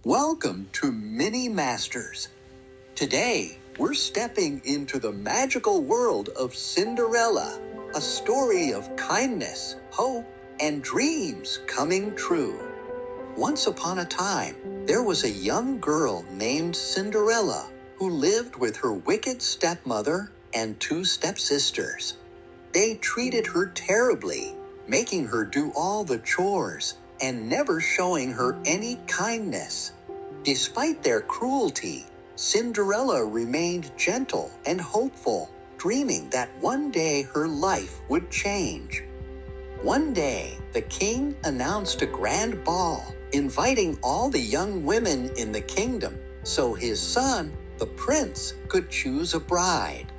Welcome to Mini Masters. Today, we're stepping into the magical world of Cinderella, a story of kindness, hope, and dreams coming true. Once upon a time, there was a young girl named Cinderella who lived with her wicked stepmother and two stepsisters. They treated her terribly, making her do all the chores and never showing her any kindness. Despite their cruelty, Cinderella remained gentle and hopeful, dreaming that one day her life would change. One day, the king announced a grand ball, inviting all the young women in the kingdom so his son, the prince, could choose a bride.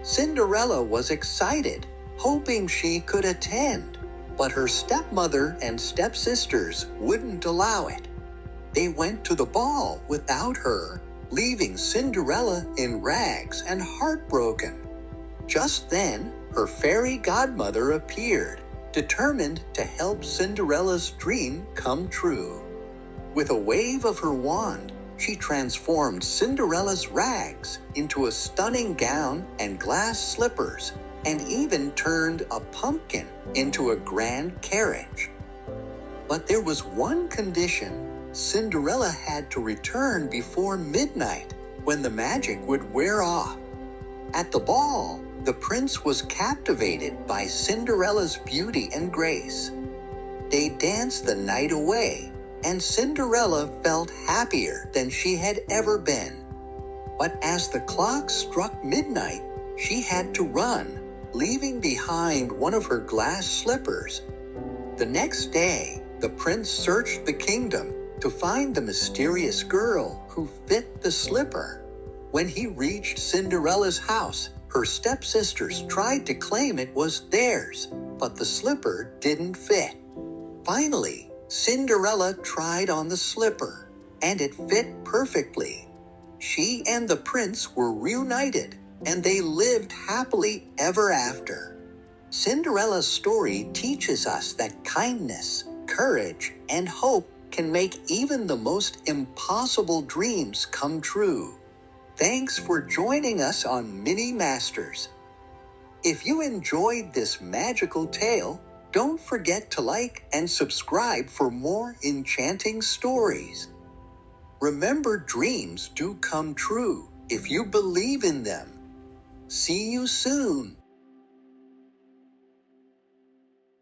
Cinderella was excited, hoping she could attend, but her stepmother and stepsisters wouldn't allow it. They went to the ball without her, leaving Cinderella in rags and heartbroken. Just then, her fairy godmother appeared, determined to help Cinderella's dream come true. With a wave of her wand, she transformed Cinderella's rags into a stunning gown and glass slippers, and even turned a pumpkin into a grand carriage. But there was one condition. Cinderella had to return before midnight, when the magic would wear off. At the ball, the prince was captivated by Cinderella's beauty and grace. They danced the night away, and Cinderella felt happier than she had ever been. But as the clock struck midnight, she had to run, leaving behind one of her glass slippers. The next day, the prince searched the kingdom to find the mysterious girl who fit the slipper. When he reached Cinderella's house, her stepsisters tried to claim it was theirs, but the slipper didn't fit. Finally, Cinderella tried on the slipper, and it fit perfectly. She and the prince were reunited, and they lived happily ever after. Cinderella's story teaches us that kindness, courage, and hope can make even the most impossible dreams come true. Thanks for joining us on Mini Masters. If you enjoyed this magical tale, don't forget to like and subscribe for more enchanting stories. Remember, dreams do come true if you believe in them. See you soon.